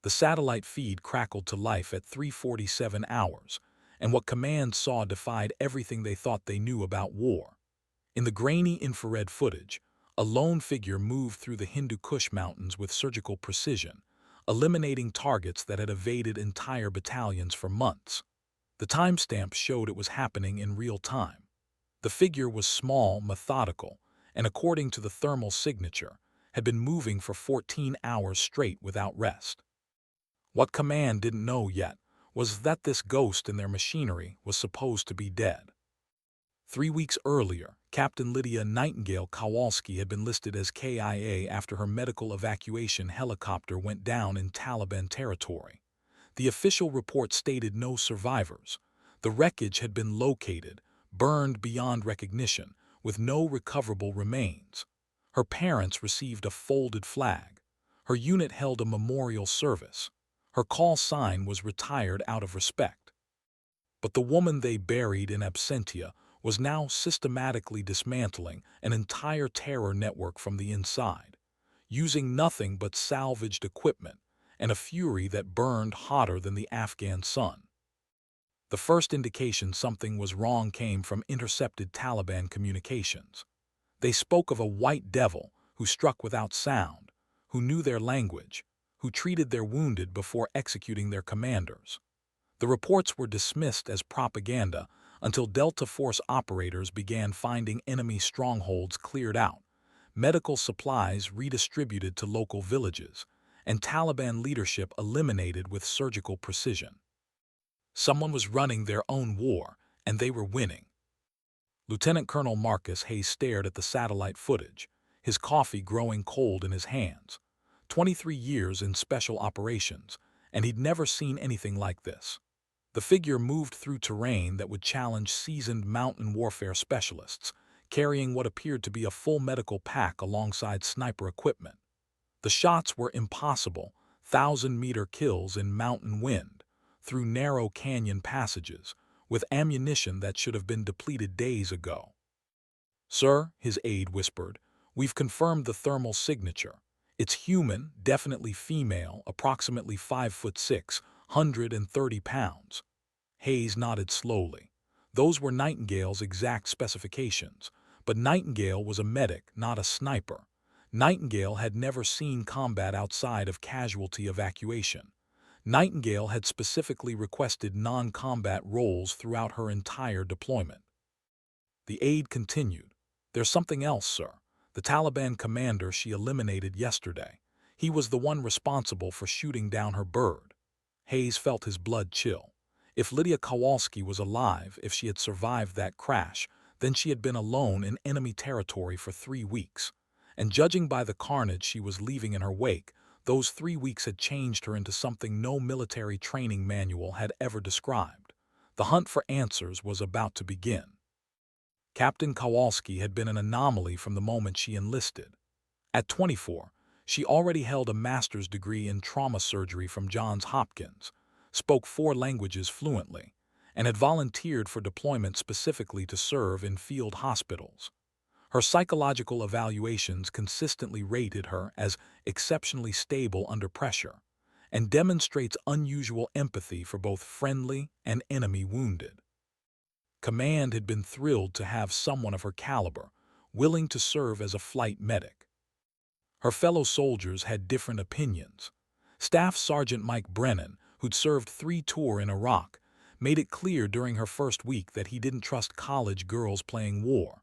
The satellite feed crackled to life at 3:47 hours, and what Command saw defied everything they thought they knew about war. In the grainy infrared footage, a lone figure moved through the Hindu Kush Mountains with surgical precision, eliminating targets that had evaded entire battalions for months. The timestamp showed it was happening in real time. The figure was small, methodical, and according to the thermal signature, had been moving for 14 hours straight without rest. What Command didn't know yet was that this ghost in their machinery was supposed to be dead. 3 weeks earlier, Captain Lydia Nightingale Kowalski had been listed as KIA after her medical evacuation helicopter went down in Taliban territory. The official report stated no survivors. The wreckage had been located, burned beyond recognition, with no recoverable remains. Her parents received a folded flag. Her unit held a memorial service. Her call sign was retired out of respect. But the woman they buried in absentia was now systematically dismantling an entire terror network from the inside, using nothing but salvaged equipment and a fury that burned hotter than the Afghan sun. The first indication something was wrong came from intercepted Taliban communications. They spoke of a white devil who struck without sound, who knew their language, who treated their wounded before executing their commanders. The reports were dismissed as propaganda until Delta Force operators began finding enemy strongholds cleared out, medical supplies redistributed to local villages, and Taliban leadership eliminated with surgical precision. Someone was running their own war, and they were winning. Lieutenant Colonel Marcus Hayes stared at the satellite footage, his coffee growing cold in his hands. 23 years in special operations, and he'd never seen anything like this. The figure moved through terrain that would challenge seasoned mountain warfare specialists, carrying what appeared to be a full medical pack alongside sniper equipment. The shots were impossible, 1,000-meter kills in mountain wind, through narrow canyon passages, with ammunition that should have been depleted days ago. "Sir," his aide whispered, "we've confirmed the thermal signature. It's human, definitely female, approximately 5'6", 130 pounds. Hayes nodded slowly. Those were Nightingale's exact specifications, but Nightingale was a medic, not a sniper. Nightingale had never seen combat outside of casualty evacuation. Nightingale had specifically requested non-combat roles throughout her entire deployment. The aide continued, "There's something else, sir. The Taliban commander she eliminated yesterday. He was the one responsible for shooting down her bird." Hayes felt his blood chill. If Lydia Kowalski was alive, if she had survived that crash, then she had been alone in enemy territory for 3 weeks. And judging by the carnage she was leaving in her wake, those 3 weeks had changed her into something no military training manual had ever described. The hunt for answers was about to begin. Captain Kowalski had been an anomaly from the moment she enlisted. At 24, she already held a master's degree in trauma surgery from Johns Hopkins, spoke 4 languages fluently, and had volunteered for deployment specifically to serve in field hospitals. Her psychological evaluations consistently rated her as exceptionally stable under pressure, and demonstrates unusual empathy for both friendly and enemy wounded. Command had been thrilled to have someone of her caliber, willing to serve as a flight medic. Her fellow soldiers had different opinions. Staff Sergeant Mike Brennan, who'd served 3 tours in Iraq, made it clear during her first week that he didn't trust college girls playing war.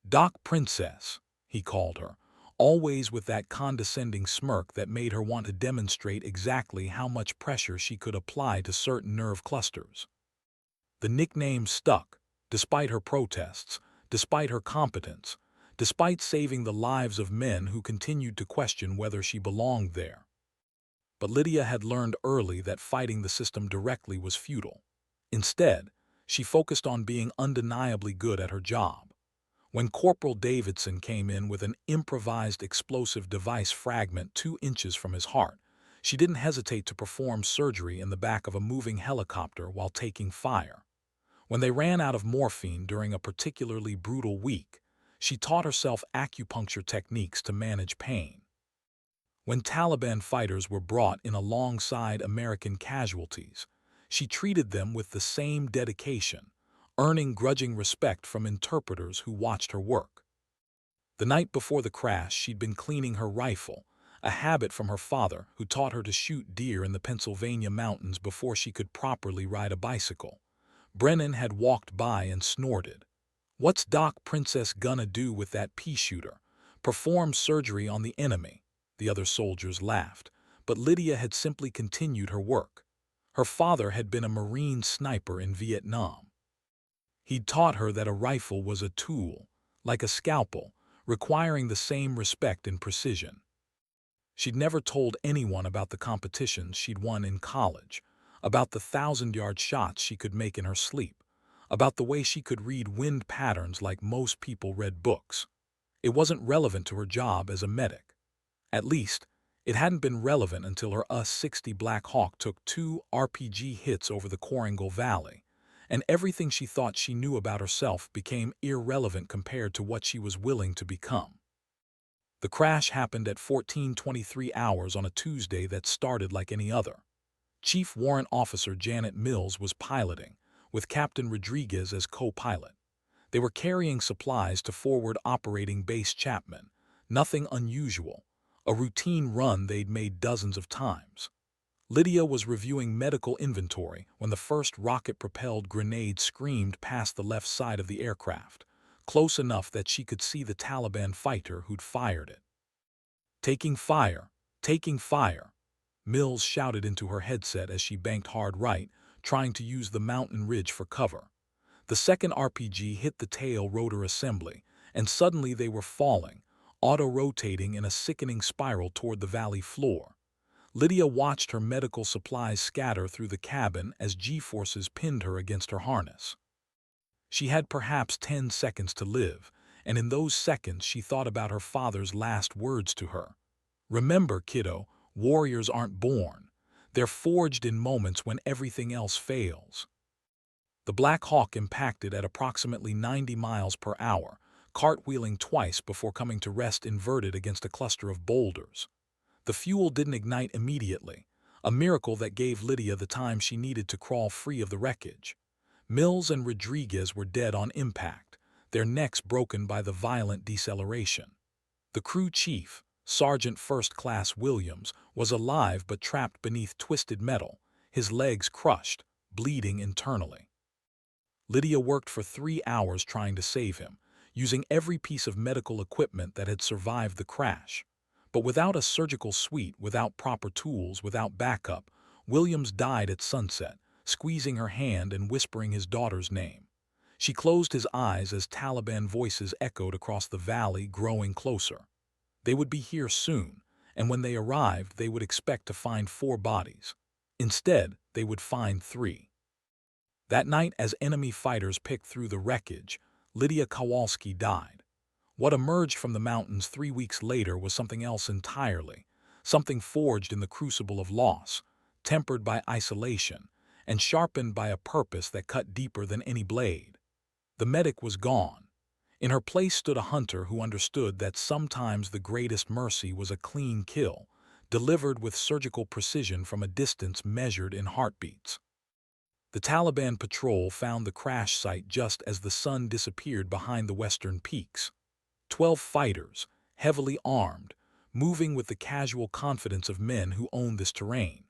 "Doc Princess," he called her, always with that condescending smirk that made her want to demonstrate exactly how much pressure she could apply to certain nerve clusters. The nickname stuck, despite her protests, despite her competence, despite saving the lives of men who continued to question whether she belonged there. But Lydia had learned early that fighting the system directly was futile. Instead, she focused on being undeniably good at her job. When Corporal Davidson came in with an improvised explosive device fragment 2 inches from his heart, she didn't hesitate to perform surgery in the back of a moving helicopter while taking fire. When they ran out of morphine during a particularly brutal week, she taught herself acupuncture techniques to manage pain. When Taliban fighters were brought in alongside American casualties, she treated them with the same dedication, earning grudging respect from interpreters who watched her work. The night before the crash, she'd been cleaning her rifle, a habit from her father who taught her to shoot deer in the Pennsylvania mountains before she could properly ride a bicycle. Brennan had walked by and snorted. "What's Doc Princess gonna do with that pea shooter? Perform surgery on the enemy." The other soldiers laughed, but Lydia had simply continued her work. Her father had been a Marine sniper in Vietnam. He'd taught her that a rifle was a tool, like a scalpel, requiring the same respect and precision. She'd never told anyone about the competitions she'd won in college, about the 1,000-yard shots she could make in her sleep, about the way she could read wind patterns like most people read books. It wasn't relevant to her job as a medic. At least, it hadn't been relevant until her US-60 Black Hawk took 2 RPG hits over the Korengal Valley, and everything she thought she knew about herself became irrelevant compared to what she was willing to become. The crash happened at 14:23 hours on a Tuesday that started like any other. Chief Warrant Officer Janet Mills was piloting, with Captain Rodriguez as co-pilot. They were carrying supplies to Forward Operating Base Chapman, nothing unusual, a routine run they'd made dozens of times. Lydia was reviewing medical inventory when the first rocket-propelled grenade screamed past the left side of the aircraft, close enough that she could see the Taliban fighter who'd fired it. "Taking fire! Taking fire!" Mills shouted into her headset as she banked hard right, trying to use the mountain ridge for cover. The second RPG hit the tail rotor assembly, and suddenly they were falling, auto-rotating in a sickening spiral toward the valley floor. Lydia watched her medical supplies scatter through the cabin as G-forces pinned her against her harness. She had perhaps 10 seconds to live, and in those seconds she thought about her father's last words to her. "Remember, kiddo, warriors aren't born. They're forged in moments when everything else fails." The Black Hawk impacted at approximately 90 miles per hour, cartwheeling twice before coming to rest inverted against a cluster of boulders. The fuel didn't ignite immediately, a miracle that gave Lydia the time she needed to crawl free of the wreckage. Mills and Rodriguez were dead on impact, their necks broken by the violent deceleration. The crew chief, Sergeant First Class Williams, was alive but trapped beneath twisted metal, his legs crushed, bleeding internally. Lydia worked for 3 hours trying to save him, using every piece of medical equipment that had survived the crash. But without a surgical suite, without proper tools, without backup, Williams died at sunset, squeezing her hand and whispering his daughter's name. She closed his eyes as Taliban voices echoed across the valley, growing closer. They would be here soon, and when they arrived, they would expect to find 4 bodies. Instead, they would find 3. That night, as enemy fighters picked through the wreckage, Lydia Kowalski died. What emerged from the mountains 3 weeks later was something else entirely, something forged in the crucible of loss, tempered by isolation, and sharpened by a purpose that cut deeper than any blade. The medic was gone. In her place stood a hunter who understood that sometimes the greatest mercy was a clean kill, delivered with surgical precision from a distance measured in heartbeats. The Taliban patrol found the crash site just as the sun disappeared behind the western peaks. 12 fighters, heavily armed, moving with the casual confidence of men who owned this terrain.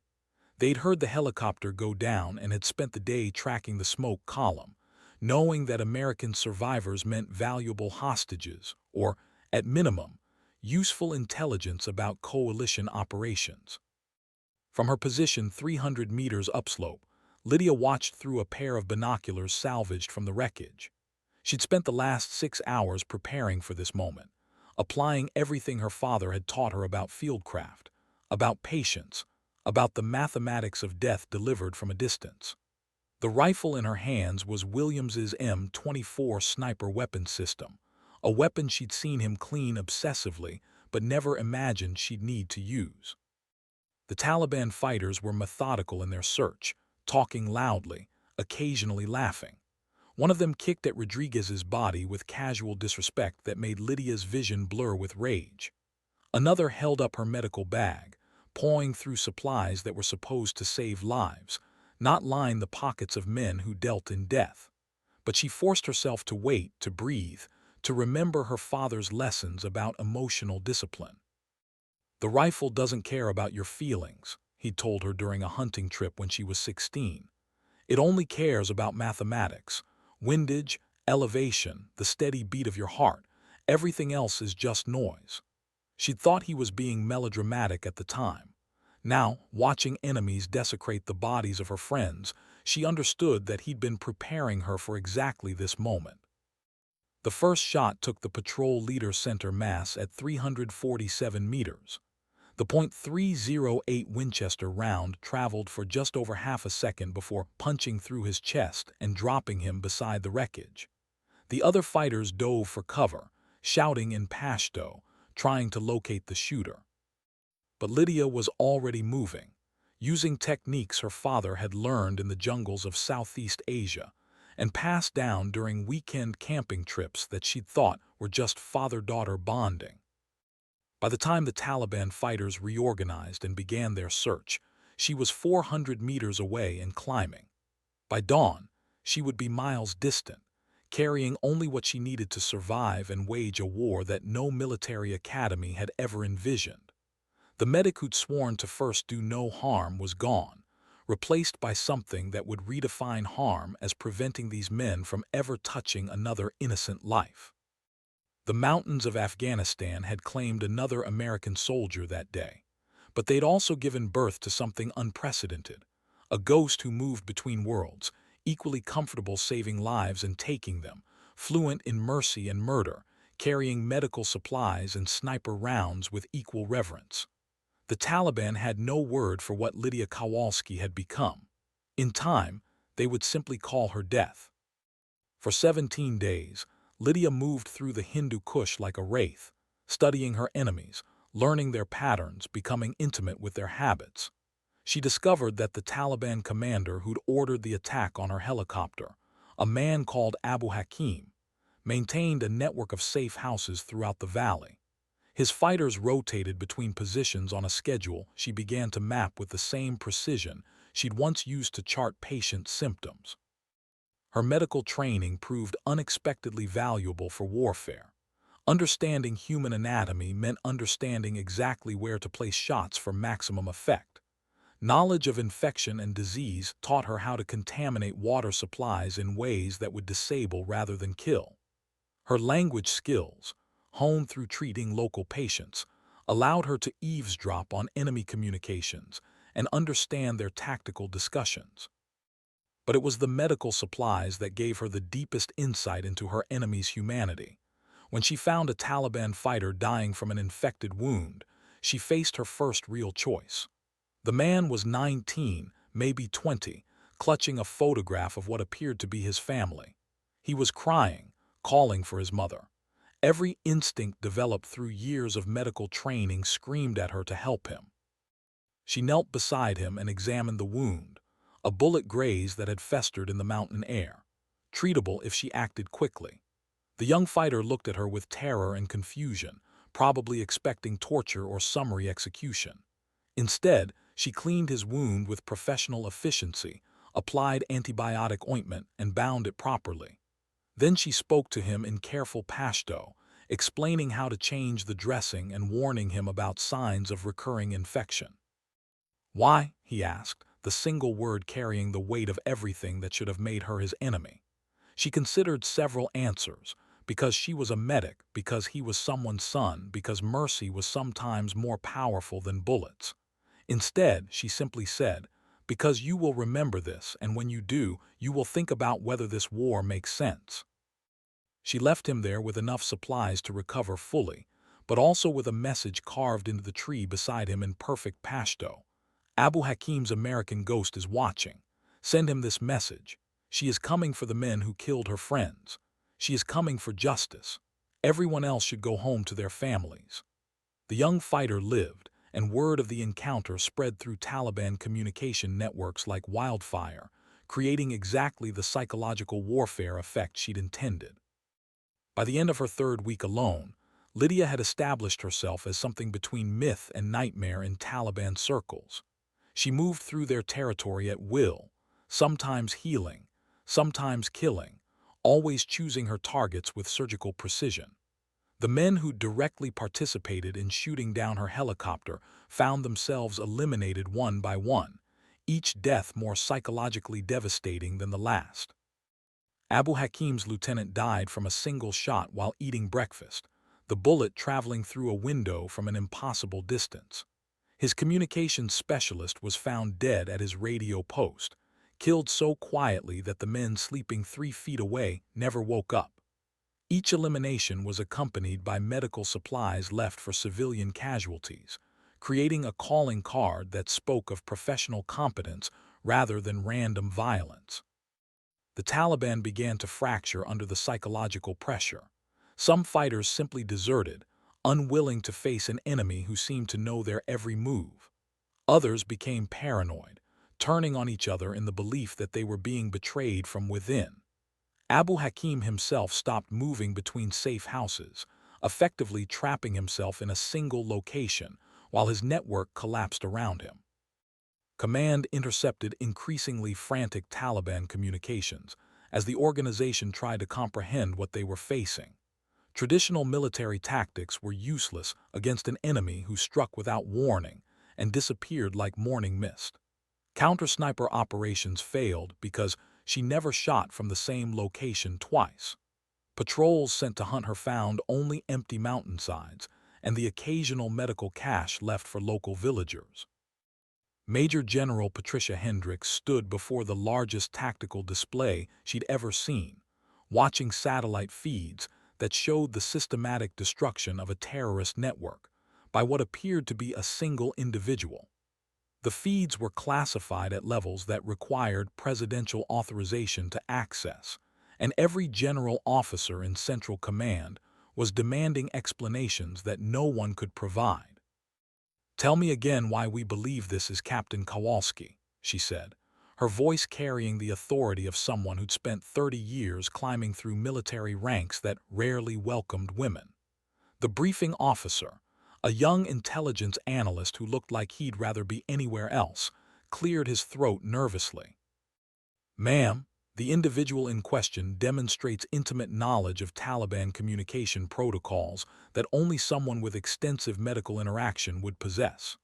They'd heard the helicopter go down and had spent the day tracking the smoke column, knowing that American survivors meant valuable hostages, or, at minimum, useful intelligence about coalition operations. From her position 300 meters upslope, Lydia watched through a pair of binoculars salvaged from the wreckage. She'd spent the last 6 hours preparing for this moment, applying everything her father had taught her about fieldcraft, about patience, about the mathematics of death delivered from a distance. The rifle in her hands was Williams's M24 sniper weapon system, a weapon she'd seen him clean obsessively but never imagined she'd need to use. The Taliban fighters were methodical in their search, talking loudly, occasionally laughing. One of them kicked at Rodriguez's body with casual disrespect that made Lydia's vision blur with rage. Another held up her medical bag, pawing through supplies that were supposed to save lives, not line the pockets of men who dealt in death. But she forced herself to wait, to breathe, to remember her father's lessons about emotional discipline. "The rifle doesn't care about your feelings," he'd told her during a hunting trip when she was 16. "It only cares about mathematics, windage, elevation, the steady beat of your heart. Everything else is just noise." She'd thought he was being melodramatic at the time. Now, watching enemies desecrate the bodies of her friends, she understood that he'd been preparing her for exactly this moment. The first shot took the patrol leader center mass at 347 meters. The .308 Winchester round traveled for just over half a second before punching through his chest and dropping him beside the wreckage. The other fighters dove for cover, shouting in Pashto, trying to locate the shooter. But Lydia was already moving, using techniques her father had learned in the jungles of Southeast Asia and passed down during weekend camping trips that she'd thought were just father-daughter bonding. By the time the Taliban fighters reorganized and began their search, she was 400 meters away and climbing. By dawn, she would be miles distant, carrying only what she needed to survive and wage a war that no military academy had ever envisioned. The medic who'd sworn to first do no harm was gone, replaced by something that would redefine harm as preventing these men from ever touching another innocent life. The mountains of Afghanistan had claimed another American soldier that day, but they'd also given birth to something unprecedented, a ghost who moved between worlds, equally comfortable saving lives and taking them, fluent in mercy and murder, carrying medical supplies and sniper rounds with equal reverence. The Taliban had no word for what Lydia Kowalski had become. In time, they would simply call her Death. For 17 days, Lydia moved through the Hindu Kush like a wraith, studying her enemies, learning their patterns, becoming intimate with their habits. She discovered that the Taliban commander who'd ordered the attack on her helicopter, a man called Abu Hakim, maintained a network of safe houses throughout the valley. His fighters rotated between positions on a schedule she began to map with the same precision she'd once used to chart patient symptoms. Her medical training proved unexpectedly valuable for warfare. Understanding human anatomy meant understanding exactly where to place shots for maximum effect. Knowledge of infection and disease taught her how to contaminate water supplies in ways that would disable rather than kill. Her language skills, honed through treating local patients, allowed her to eavesdrop on enemy communications and understand their tactical discussions. But it was the medical supplies that gave her the deepest insight into her enemy's humanity. When she found a Taliban fighter dying from an infected wound, she faced her first real choice. The man was 19, maybe 20, clutching a photograph of what appeared to be his family. He was crying, calling for his mother. Every instinct developed through years of medical training screamed at her to help him. She knelt beside him and examined the wound, a bullet graze that had festered in the mountain air, treatable if she acted quickly. The young fighter looked at her with terror and confusion, probably expecting torture or summary execution. Instead, she cleaned his wound with professional efficiency, applied antibiotic ointment, and bound it properly. Then she spoke to him in careful Pashto, explaining how to change the dressing and warning him about signs of recurring infection. "Why?" he asked, the single word carrying the weight of everything that should have made her his enemy. She considered several answers, because she was a medic, because he was someone's son, because mercy was sometimes more powerful than bullets. Instead, she simply said, "Because you will remember this, and when you do, you will think about whether this war makes sense." She left him there with enough supplies to recover fully, but also with a message carved into the tree beside him in perfect Pashto. "Abu Hakim's American ghost is watching. Send him this message. She is coming for the men who killed her friends. She is coming for justice. Everyone else should go home to their families." The young fighter lived, and word of the encounter spread through Taliban communication networks like wildfire, creating exactly the psychological warfare effect she'd intended. By the end of her third week alone, Lydia had established herself as something between myth and nightmare in Taliban circles. She moved through their territory at will, sometimes healing, sometimes killing, always choosing her targets with surgical precision. The men who directly participated in shooting down her helicopter found themselves eliminated one by one, each death more psychologically devastating than the last. Abu Hakim's lieutenant died from a single shot while eating breakfast, the bullet traveling through a window from an impossible distance. His communications specialist was found dead at his radio post, killed so quietly that the men sleeping 3 feet away never woke up. Each elimination was accompanied by medical supplies left for civilian casualties, creating a calling card that spoke of professional competence rather than random violence. The Taliban began to fracture under the psychological pressure. Some fighters simply deserted, unwilling to face an enemy who seemed to know their every move. Others became paranoid, turning on each other in the belief that they were being betrayed from within. Abu Hakim himself stopped moving between safe houses, effectively trapping himself in a single location while his network collapsed around him. Command intercepted increasingly frantic Taliban communications as the organization tried to comprehend what they were facing. Traditional military tactics were useless against an enemy who struck without warning and disappeared like morning mist. Counter-sniper operations failed because she never shot from the same location twice. Patrols sent to hunt her found only empty mountainsides and the occasional medical cache left for local villagers. Major General Patricia Hendricks stood before the largest tactical display she'd ever seen, watching satellite feeds that showed the systematic destruction of a terrorist network by what appeared to be a single individual. The feeds were classified at levels that required presidential authorization to access, and every general officer in Central Command was demanding explanations that no one could provide. "Tell me again why we believe this is Captain Kowalski," she said, her voice carrying the authority of someone who'd spent 30 years climbing through military ranks that rarely welcomed women. The briefing officer, a young intelligence analyst who looked like he'd rather be anywhere else, cleared his throat nervously. "Ma'am, the individual in question demonstrates intimate knowledge of Taliban communication protocols that only someone with extensive medical interaction would possess.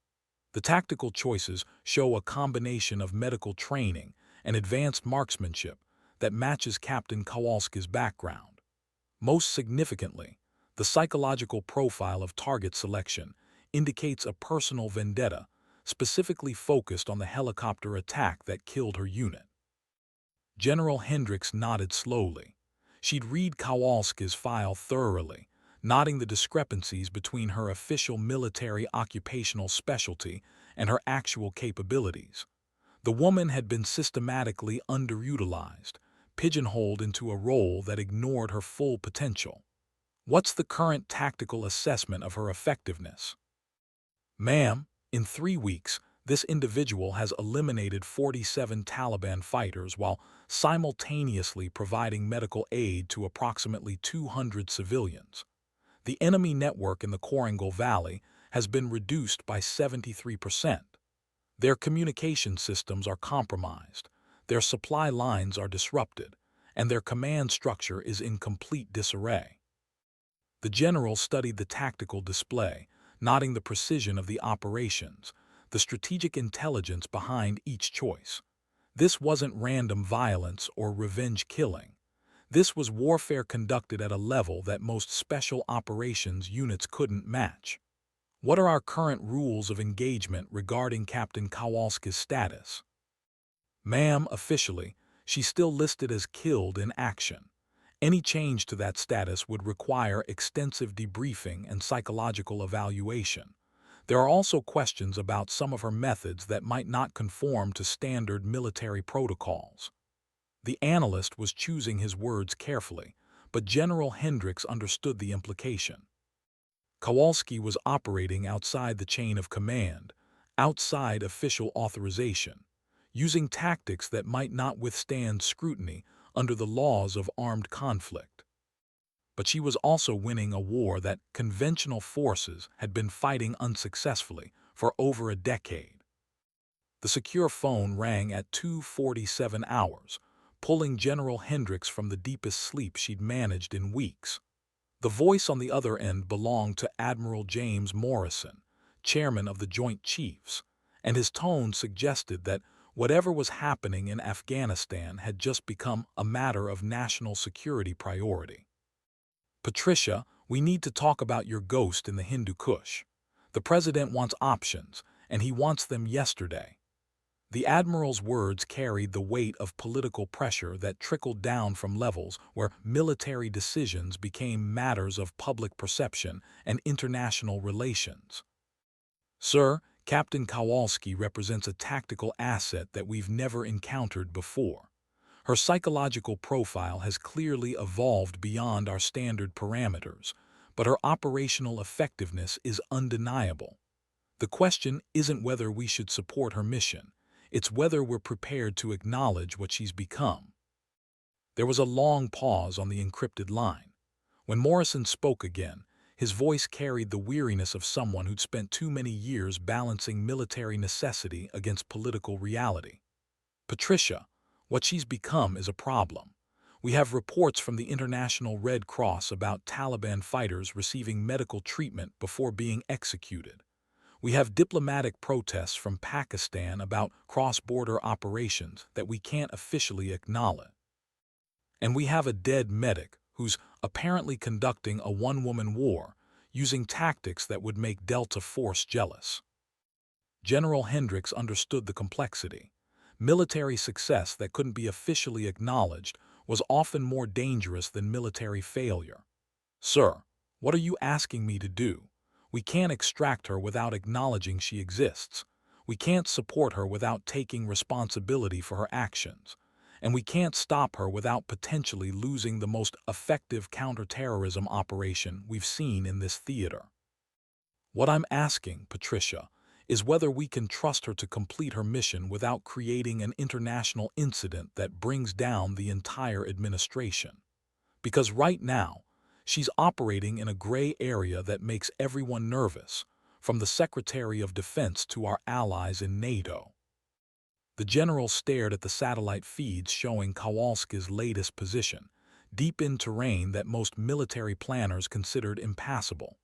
The tactical choices show a combination of medical training and advanced marksmanship that matches Captain Kowalski's background. Most significantly, the psychological profile of target selection indicates a personal vendetta specifically focused on the helicopter attack that killed her unit." General Hendricks nodded slowly. She'd read Kowalski's file thoroughly, noting the discrepancies between her official military occupational specialty and her actual capabilities. The woman had been systematically underutilized, pigeonholed into a role that ignored her full potential. "What's the current tactical assessment of her effectiveness?" "Ma'am, in 3 weeks, this individual has eliminated 47 Taliban fighters while simultaneously providing medical aid to approximately 200 civilians. The enemy network in the Korangal Valley has been reduced by 73%. Their communication systems are compromised, their supply lines are disrupted, and their command structure is in complete disarray." The general studied the tactical display, noting the precision of the operations, the strategic intelligence behind each choice. This wasn't random violence or revenge killing. This was warfare conducted at a level that most special operations units couldn't match. "What are our current rules of engagement regarding Captain Kowalski's status?" "Ma'am, officially, she's still listed as killed in action. Any change to that status would require extensive debriefing and psychological evaluation. There are also questions about some of her methods that might not conform to standard military protocols." The analyst was choosing his words carefully, but General Hendricks understood the implication. Kowalski was operating outside the chain of command, outside official authorization, using tactics that might not withstand scrutiny under the laws of armed conflict. but she was also winning a war that conventional forces had been fighting unsuccessfully for over a decade. The secure phone rang at 2:47 hours, pulling General Hendricks from the deepest sleep she'd managed in weeks. The voice on the other end belonged to Admiral James Morrison, chairman of the Joint Chiefs, and his tone suggested that whatever was happening in Afghanistan had just become a matter of national security priority. "Patricia, we need to talk about your ghost in the Hindu Kush. The president wants options, and he wants them yesterday." The admiral's words carried the weight of political pressure that trickled down from levels where military decisions became matters of public perception and international relations. "Sir, Captain Kowalski represents a tactical asset that we've never encountered before. Her psychological profile has clearly evolved beyond our standard parameters, but her operational effectiveness is undeniable. The question isn't whether we should support her mission. It's whether we're prepared to acknowledge what she's become." There was a long pause on the encrypted line. When Morrison spoke again, his voice carried the weariness of someone who'd spent too many years balancing military necessity against political reality. "Patricia, what she's become is a problem. We have reports from the International Red Cross about Taliban fighters receiving medical treatment before being executed. We have diplomatic protests from Pakistan about cross-border operations that we can't officially acknowledge. And we have a dead medic who's apparently conducting a one-woman war using tactics that would make Delta Force jealous." General Hendricks understood the complexity. Military success that couldn't be officially acknowledged was often more dangerous than military failure. "Sir, what are you asking me to do? We can't extract her without acknowledging she exists. We can't support her without taking responsibility for her actions. And we can't stop her without potentially losing the most effective counterterrorism operation we've seen in this theater. What I'm asking, Patricia, is whether we can trust her to complete her mission without creating an international incident that brings down the entire administration. Because right now, she's operating in a gray area that makes everyone nervous, from the Secretary of Defense to our allies in NATO." The general stared at the satellite feeds showing Kowalski's latest position, deep in terrain that most military planners considered impassable.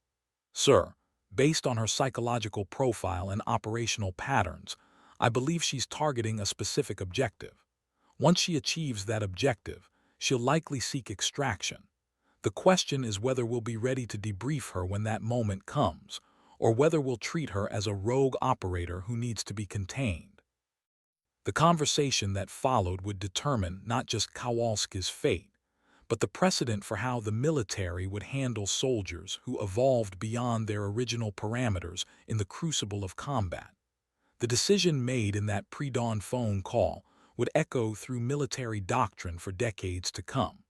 "Sir, based on her psychological profile and operational patterns, I believe she's targeting a specific objective. Once she achieves that objective, she'll likely seek extraction. The question is whether we'll be ready to debrief her when that moment comes, or whether we'll treat her as a rogue operator who needs to be contained." The conversation that followed would determine not just Kowalski's fate, but the precedent for how the military would handle soldiers who evolved beyond their original parameters in the crucible of combat. The decision made in that pre-dawn phone call would echo through military doctrine for decades to come.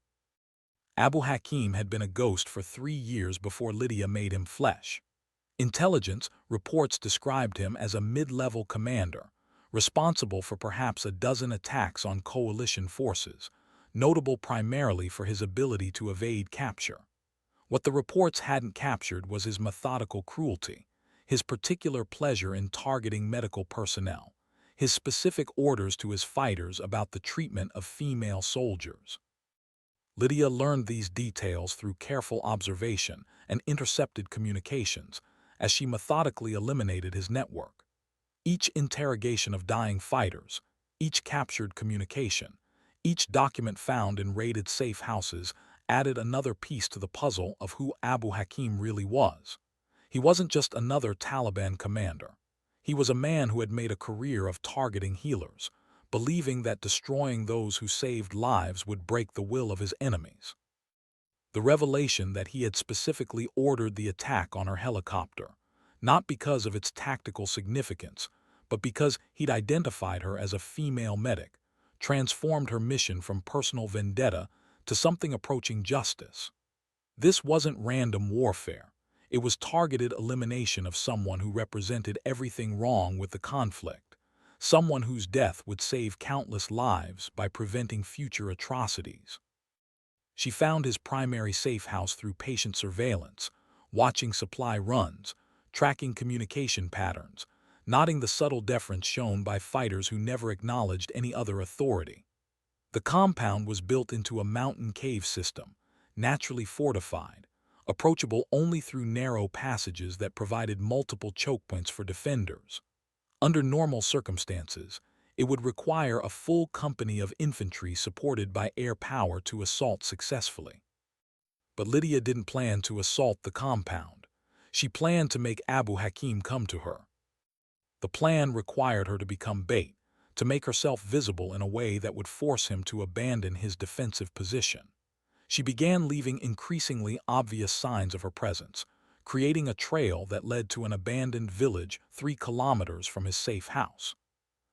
Abu Hakim had been a ghost for 3 years before Lydia made him flesh. Intelligence reports described him as a mid-level commander, responsible for perhaps a dozen attacks on coalition forces, notable primarily for his ability to evade capture. What the reports hadn't captured was his methodical cruelty, his particular pleasure in targeting medical personnel, his specific orders to his fighters about the treatment of female soldiers. Lydia learned these details through careful observation and intercepted communications as she methodically eliminated his network. Each interrogation of dying fighters, each captured communication, each document found in raided safe houses added another piece to the puzzle of who Abu Hakim really was. He wasn't just another Taliban commander. He was a man who had made a career of targeting healers, believing that destroying those who saved lives would break the will of his enemies. The revelation that he had specifically ordered the attack on her helicopter, not because of its tactical significance, but because he'd identified her as a female medic, transformed her mission from personal vendetta to something approaching justice. This wasn't random warfare. It was targeted elimination of someone who represented everything wrong with the conflict, someone whose death would save countless lives by preventing future atrocities. She found his primary safe house through patient surveillance, watching supply runs, tracking communication patterns, noting the subtle deference shown by fighters who never acknowledged any other authority. The compound was built into a mountain cave system, naturally fortified, approachable only through narrow passages that provided multiple choke points for defenders. Under normal circumstances, it would require a full company of infantry supported by air power to assault successfully. But Lydia didn't plan to assault the compound. She planned to make Abu Hakim come to her. The plan required her to become bait, to make herself visible in a way that would force him to abandon his defensive position. She began leaving increasingly obvious signs of her presence, creating a trail that led to an abandoned village 3 kilometers from his safe house.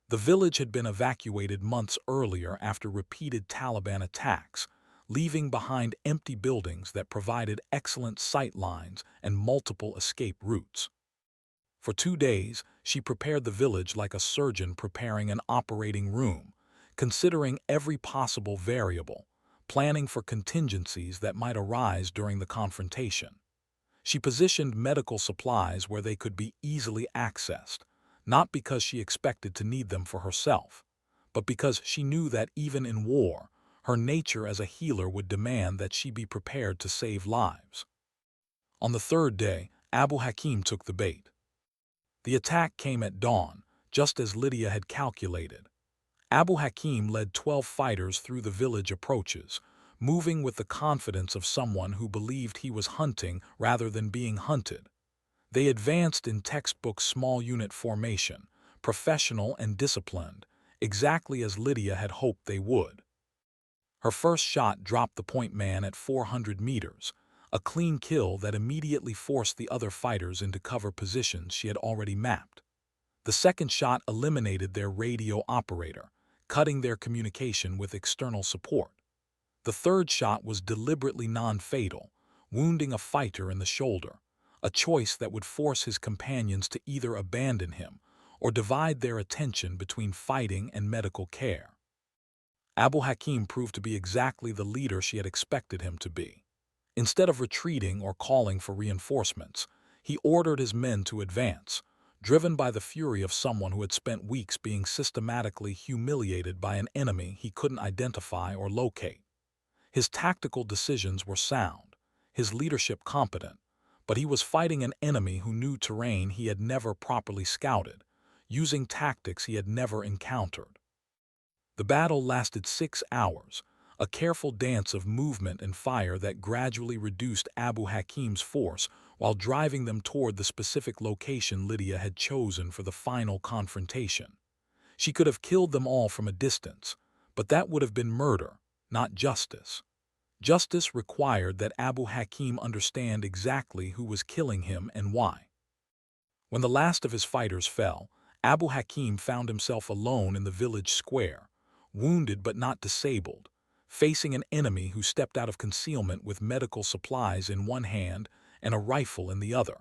The village had been evacuated months earlier after repeated Taliban attacks, leaving behind empty buildings that provided excellent sight lines and multiple escape routes. For 2 days, she prepared the village like a surgeon preparing an operating room, considering every possible variable, planning for contingencies that might arise during the confrontation. She positioned medical supplies where they could be easily accessed, not because she expected to need them for herself, but because she knew that even in war, her nature as a healer would demand that she be prepared to save lives. On the 3rd day, Abu Hakim took the bait. The attack came at dawn, just as Lydia had calculated. Abu Hakim led 12 fighters through the village approaches, moving with the confidence of someone who believed he was hunting rather than being hunted. They advanced in textbook small unit formation, professional and disciplined, exactly as Lydia had hoped they would. Her first shot dropped the point man at 400 meters, a clean kill that immediately forced the other fighters into cover positions she had already mapped. The second shot eliminated their radio operator, cutting their communication with external support. The third shot was deliberately non-fatal, wounding a fighter in the shoulder, a choice that would force his companions to either abandon him or divide their attention between fighting and medical care. Abu Hakim proved to be exactly the leader she had expected him to be. Instead of retreating or calling for reinforcements, he ordered his men to advance, driven by the fury of someone who had spent weeks being systematically humiliated by an enemy he couldn't identify or locate. His tactical decisions were sound, his leadership competent, but he was fighting an enemy who knew terrain he had never properly scouted, using tactics he had never encountered. The battle lasted 6 hours, a careful dance of movement and fire that gradually reduced Abu Hakim's force while driving them toward the specific location Lydia had chosen for the final confrontation. She could have killed them all from a distance, but that would have been murder, not justice. Justice required that Abu Hakim understand exactly who was killing him and why. When the last of his fighters fell, Abu Hakim found himself alone in the village square, wounded but not disabled, facing an enemy who stepped out of concealment with medical supplies in one hand and a rifle in the other.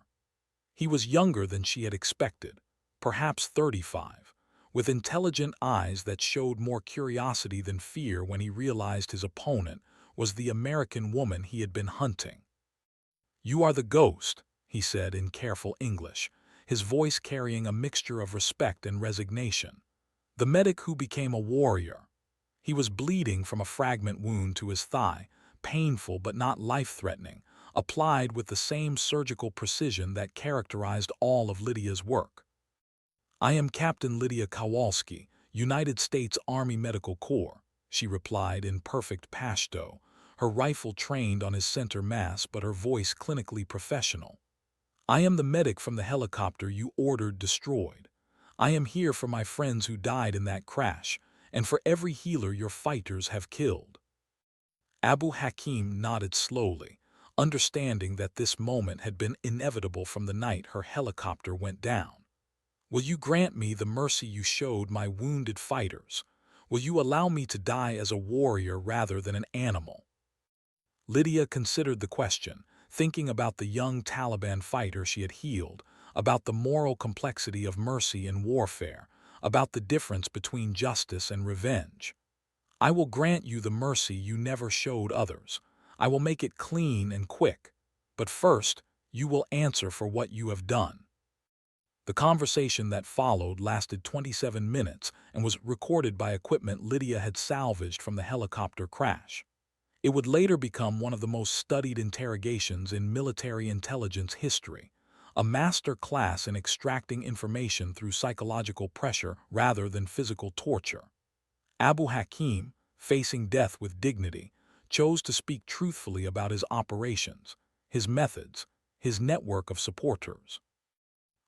He was younger than she had expected, perhaps 35, with intelligent eyes that showed more curiosity than fear when he realized his opponent was the American woman he had been hunting. "You are the ghost," he said in careful English, his voice carrying a mixture of respect and resignation. "The medic who became a warrior." He was bleeding from a fragment wound to his thigh, painful but not life-threatening, applied with the same surgical precision that characterized all of Lydia's work. "I am Captain Lydia Kowalski, United States Army Medical Corps," she replied in perfect Pashto, her rifle trained on his center mass but her voice clinically professional. "I am the medic from the helicopter you ordered destroyed. I am here for my friends who died in that crash, and for every healer your fighters have killed." Abu Hakim nodded slowly, understanding that this moment had been inevitable from the night her helicopter went down. "Will you grant me the mercy you showed my wounded fighters? Will you allow me to die as a warrior rather than an animal?" Lydia considered the question, thinking about the young Taliban fighter she had healed, about the moral complexity of mercy in warfare, about the difference between justice and revenge. "I will grant you the mercy you never showed others. I will make it clean and quick, but first, you will answer for what you have done." The conversation that followed lasted 27 minutes and was recorded by equipment Lydia had salvaged from the helicopter crash. It would later become one of the most studied interrogations in military intelligence history, a master class in extracting information through psychological pressure rather than physical torture. Abu Hakim, facing death with dignity, chose to speak truthfully about his operations, his methods, his network of supporters.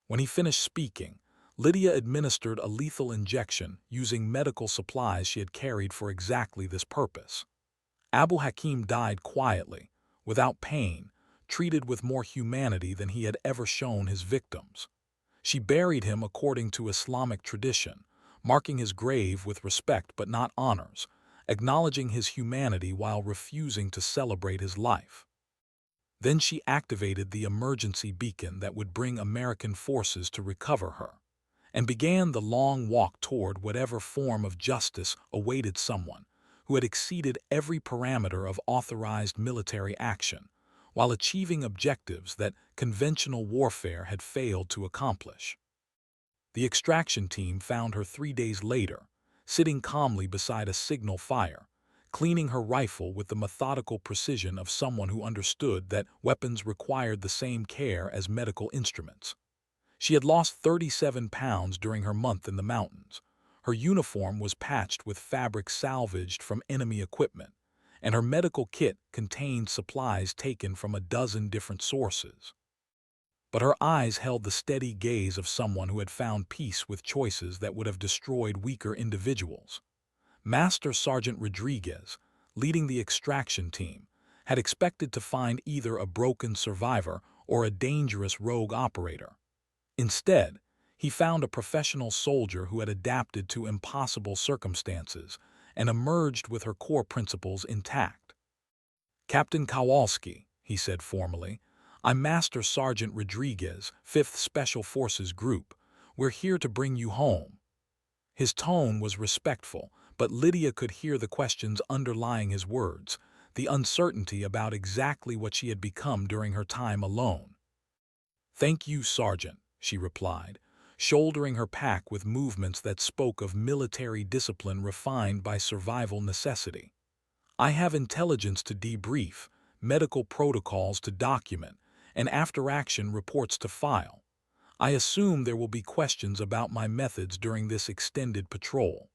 When he finished speaking, Lydia administered a lethal injection using medical supplies she had carried for exactly this purpose. Abu Hakim died quietly, without pain, treated with more humanity than he had ever shown his victims. She buried him according to Islamic tradition, marking his grave with respect but not honors, acknowledging his humanity while refusing to celebrate his life. Then she activated the emergency beacon that would bring American forces to recover her, and began the long walk toward whatever form of justice awaited someone who had exceeded every parameter of authorized military action, while achieving objectives that conventional warfare had failed to accomplish. The extraction team found her 3 days later, sitting calmly beside a signal fire, cleaning her rifle with the methodical precision of someone who understood that weapons required the same care as medical instruments. She had lost 37 pounds during her month in the mountains. Her uniform was patched with fabric salvaged from enemy equipment, and her medical kit contained supplies taken from a dozen different sources. But her eyes held the steady gaze of someone who had found peace with choices that would have destroyed weaker individuals. Master Sergeant Rodriguez, leading the extraction team, had expected to find either a broken survivor or a dangerous rogue operator. Instead, he found a professional soldier who had adapted to impossible circumstances and emerged with her core principles intact. "Captain Kowalski," he said formally, "I'm Master Sergeant Rodriguez, 5th Special Forces Group. We're here to bring you home." His tone was respectful, but Lydia could hear the questions underlying his words, the uncertainty about exactly what she had become during her time alone. "Thank you, Sergeant," she replied, shouldering her pack with movements that spoke of military discipline refined by survival necessity. "I have intelligence to debrief, medical protocols to document, and after-action reports to file. I assume there will be questions about my methods during this extended patrol."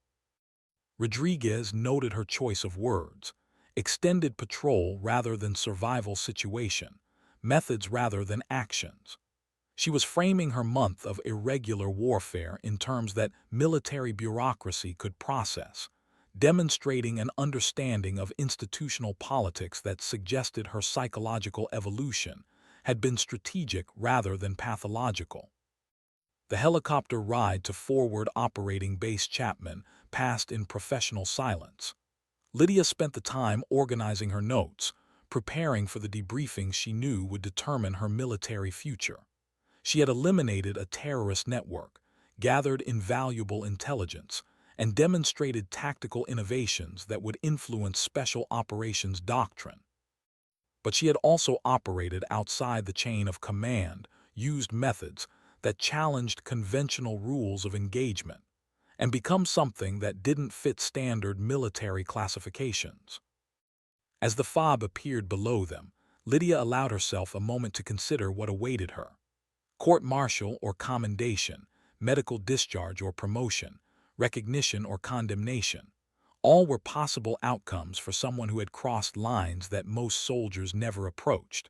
Rodriguez noted her choice of words: extended patrol rather than survival situation, methods rather than actions. She was framing her month of irregular warfare in terms that military bureaucracy could process, demonstrating an understanding of institutional politics that suggested her psychological evolution had been strategic rather than pathological. The helicopter ride to Forward Operating Base Chapman passed in professional silence. Lydia spent the time organizing her notes, preparing for the debriefing she knew would determine her military future. She had eliminated a terrorist network, gathered invaluable intelligence, and demonstrated tactical innovations that would influence special operations doctrine. But she had also operated outside the chain of command, used methods that challenged conventional rules of engagement, and become something that didn't fit standard military classifications. As the fob appeared below them, Lydia allowed herself a moment to consider what awaited her. Court-martial or commendation, medical discharge or promotion, recognition or condemnation. All were possible outcomes for someone who had crossed lines that most soldiers never approached.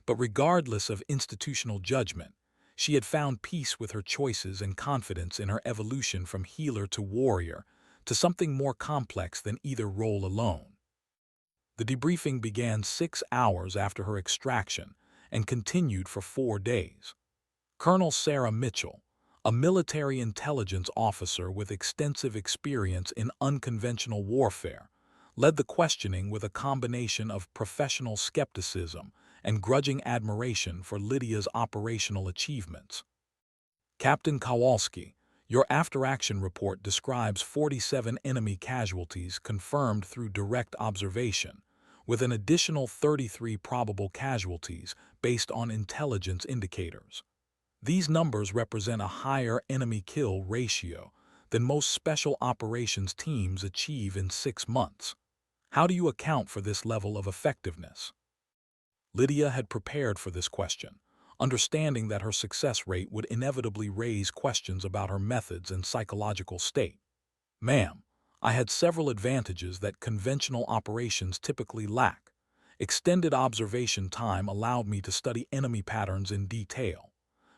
But regardless of institutional judgment, she had found peace with her choices and confidence in her evolution from healer to warrior to something more complex than either role alone. The debriefing began 6 hours after her extraction and continued for 4 days. Colonel Sarah Mitchell, a military intelligence officer with extensive experience in unconventional warfare, led the questioning with a combination of professional skepticism and grudging admiration for Lydia's operational achievements. "Captain Kowalski, your after-action report describes 47 enemy casualties confirmed through direct observation, with an additional 33 probable casualties based on intelligence indicators. These numbers represent a higher enemy kill ratio than most special operations teams achieve in 6 months. How do you account for this level of effectiveness? Lydia had prepared for this question, understanding that her success rate would inevitably raise questions about her methods and psychological state. Ma'am, I had several advantages that conventional operations typically lack. Extended observation time allowed me to study enemy patterns in detail.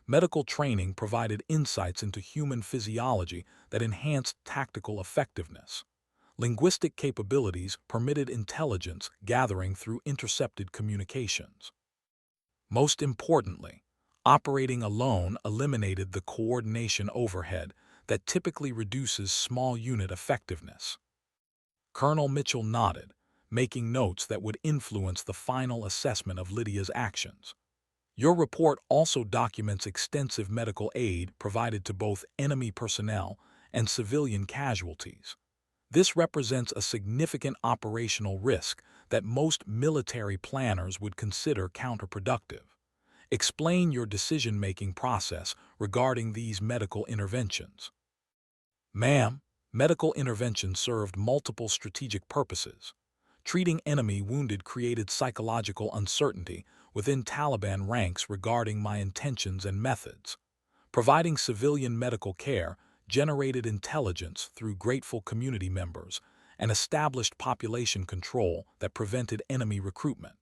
Medical training provided insights into human physiology that enhanced tactical effectiveness. Linguistic capabilities permitted intelligence gathering through intercepted communications. Most importantly, operating alone eliminated the coordination overhead that typically reduces small unit effectiveness. Colonel Mitchell nodded, making notes that would influence the final assessment of Lydia's actions. Your report also documents extensive medical aid provided to both enemy personnel and civilian casualties. This represents a significant operational risk that most military planners would consider counterproductive. Explain your decision-making process regarding these medical interventions. Ma'am, medical intervention served multiple strategic purposes. Treating enemy wounded created psychological uncertainty within Taliban ranks regarding my intentions and methods. Providing civilian medical care generated intelligence through grateful community members and established population control that prevented enemy recruitment.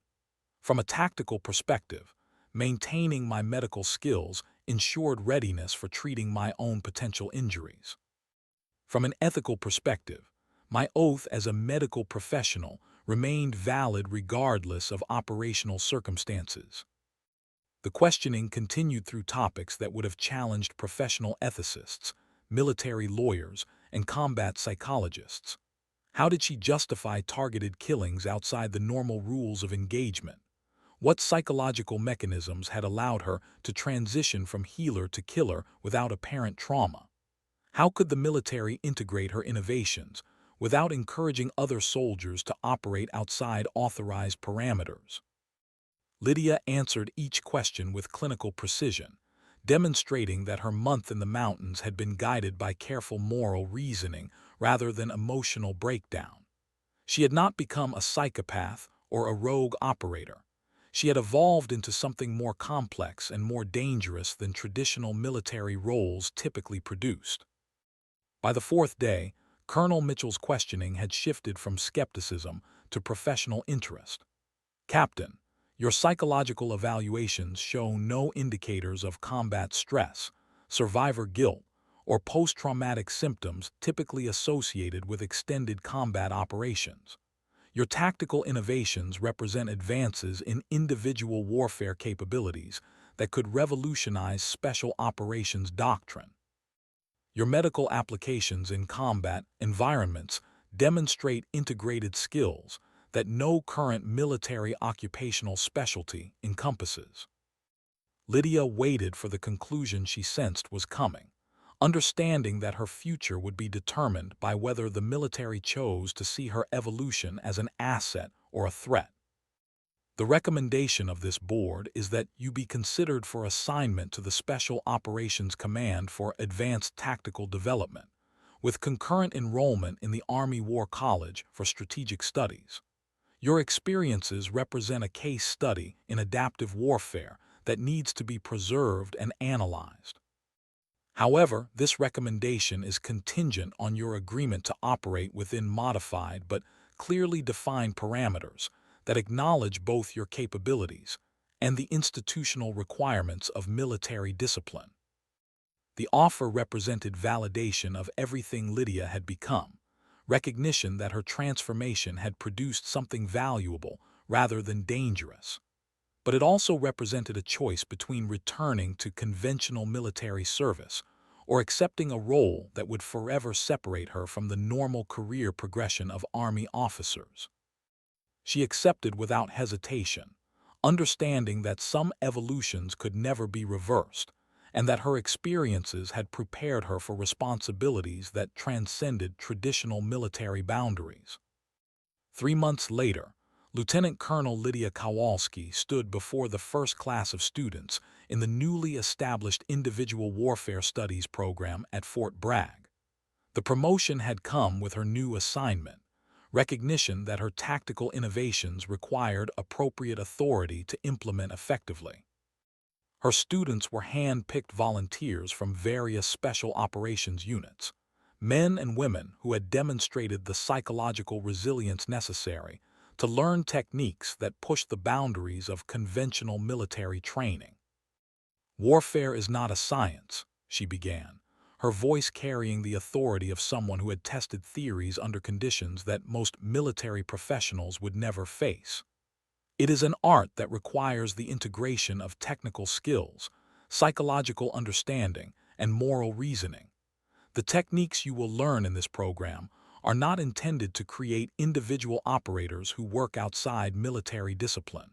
From a tactical perspective, maintaining my medical skills ensured readiness for treating my own potential injuries. From an ethical perspective, my oath as a medical professional remained valid regardless of operational circumstances. The questioning continued through topics that would have challenged professional ethicists, military lawyers, and combat psychologists. How did she justify targeted killings outside the normal rules of engagement? What psychological mechanisms had allowed her to transition from healer to killer without apparent trauma? How could the military integrate her innovations without encouraging other soldiers to operate outside authorized parameters? Lydia answered each question with clinical precision, demonstrating that her month in the mountains had been guided by careful moral reasoning rather than emotional breakdown. She had not become a psychopath or a rogue operator. She had evolved into something more complex and more dangerous than traditional military roles typically produced. By the 4th day, Colonel Mitchell's questioning had shifted from skepticism to professional interest. Captain, your psychological evaluations show no indicators of combat stress, survivor guilt, or post-traumatic symptoms typically associated with extended combat operations. Your tactical innovations represent advances in individual warfare capabilities that could revolutionize special operations doctrine. Your medical applications in combat environments demonstrate integrated skills that no current military occupational specialty encompasses. Lydia waited for the conclusion she sensed was coming, understanding that her future would be determined by whether the military chose to see her evolution as an asset or a threat. The recommendation of this board is that you be considered for assignment to the Special Operations Command for Advanced Tactical Development, with concurrent enrollment in the Army War College for Strategic Studies. Your experiences represent a case study in adaptive warfare that needs to be preserved and analyzed. However, this recommendation is contingent on your agreement to operate within modified but clearly defined parameters that acknowledge both your capabilities and the institutional requirements of military discipline. The offer represented validation of everything Lydia had become, recognition that her transformation had produced something valuable rather than dangerous. But it also represented a choice between returning to conventional military service or accepting a role that would forever separate her from the normal career progression of Army officers. She accepted without hesitation, understanding that some evolutions could never be reversed, and that her experiences had prepared her for responsibilities that transcended traditional military boundaries. 3 months later, Lieutenant Colonel Lydia Kowalski stood before the first class of students in the newly established Individual Warfare Studies program at Fort Bragg. The promotion had come with her new assignment, recognition that her tactical innovations required appropriate authority to implement effectively. Her students were hand-picked volunteers from various special operations units, men and women who had demonstrated the psychological resilience necessary to learn techniques that pushed the boundaries of conventional military training. "Warfare is not a science," she began, her voice carrying the authority of someone who had tested theories under conditions that most military professionals would never face. "It is an art that requires the integration of technical skills, psychological understanding, and moral reasoning. The techniques you will learn in this program are not intended to create individual operators who work outside military discipline.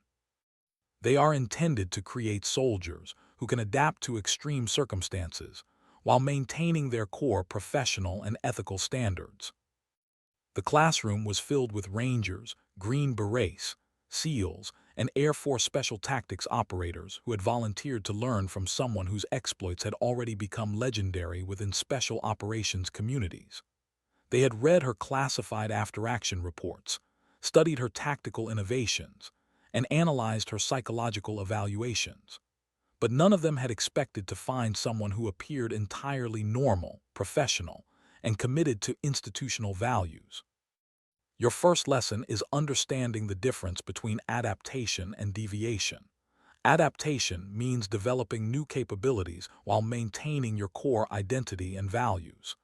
They are intended to create soldiers who can adapt to extreme circumstances while maintaining their core professional and ethical standards." The classroom was filled with Rangers, Green Berets, SEALs, and Air Force Special Tactics operators who had volunteered to learn from someone whose exploits had already become legendary within special operations communities. They had read her classified after-action reports, studied her tactical innovations, and analyzed her psychological evaluations. But none of them had expected to find someone who appeared entirely normal, professional, and committed to institutional values. "Your first lesson is understanding the difference between adaptation and deviation. Adaptation means developing new capabilities while maintaining your core identity and values.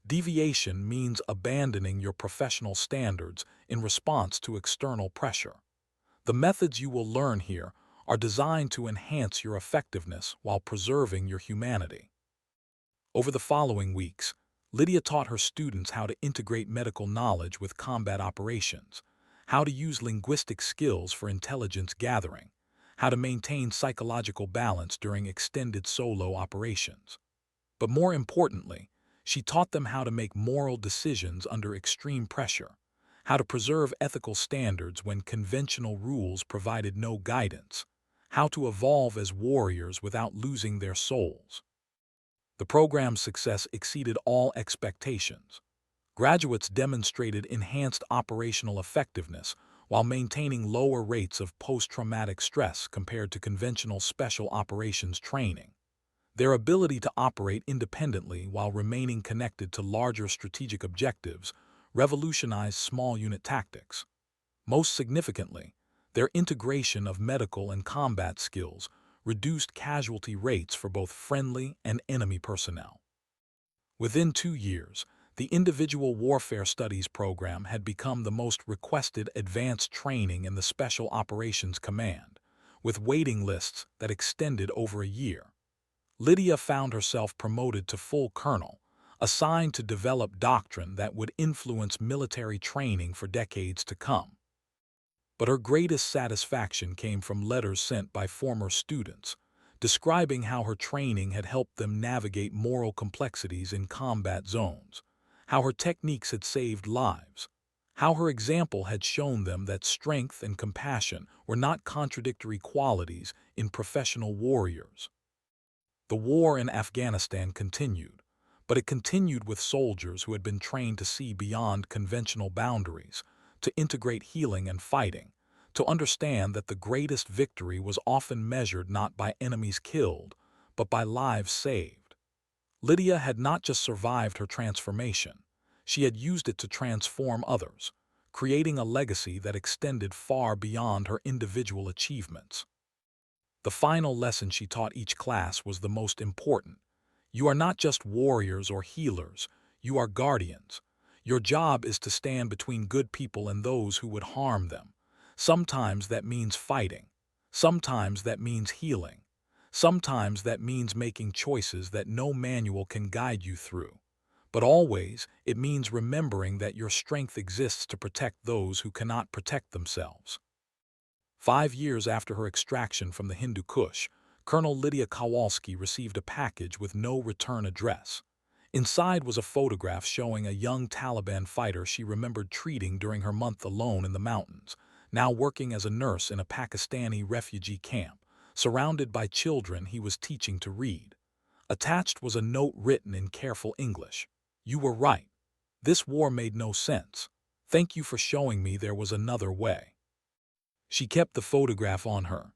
Deviation means abandoning your professional standards in response to external pressure. The methods you will learn here are designed to enhance your effectiveness while preserving your humanity." Over the following weeks, Lydia taught her students how to integrate medical knowledge with combat operations, how to use linguistic skills for intelligence gathering, how to maintain psychological balance during extended solo operations. But more importantly, she taught them how to make moral decisions under extreme pressure, how to preserve ethical standards when conventional rules provided no guidance, how to evolve as warriors without losing their souls. The program's success exceeded all expectations. Graduates demonstrated enhanced operational effectiveness while maintaining lower rates of post-traumatic stress compared to conventional special operations training. Their ability to operate independently while remaining connected to larger strategic objectives revolutionized small unit tactics. Most significantly, their integration of medical and combat skills reduced casualty rates for both friendly and enemy personnel. Within 2 years, the Individual Warfare Studies program had become the most requested advanced training in the Special Operations Command, with waiting lists that extended over a year. Lydia found herself promoted to full colonel, assigned to develop doctrine that would influence military training for decades to come. But her greatest satisfaction came from letters sent by former students, describing how her training had helped them navigate moral complexities in combat zones, how her techniques had saved lives, how her example had shown them that strength and compassion were not contradictory qualities in professional warriors. The war in Afghanistan continued, but it continued with soldiers who had been trained to see beyond conventional boundaries, to integrate healing and fighting, to understand that the greatest victory was often measured not by enemies killed, but by lives saved. Lydia had not just survived her transformation, she had used it to transform others, creating a legacy that extended far beyond her individual achievements. The final lesson she taught each class was the most important. You are not just warriors or healers, you are guardians. Your job is to stand between good people and those who would harm them. Sometimes that means fighting. Sometimes that means healing. Sometimes that means making choices that no manual can guide you through. But always, it means remembering that your strength exists to protect those who cannot protect themselves. 5 years after her extraction from the Hindu Kush, Colonel Lydia Kowalski received a package with no return address. Inside was a photograph showing a young Taliban fighter she remembered treating during her month alone in the mountains, now working as a nurse in a Pakistani refugee camp, surrounded by children he was teaching to read. Attached was a note written in careful English. "You were right. This war made no sense. Thank you for showing me there was another way." She kept the photograph on her,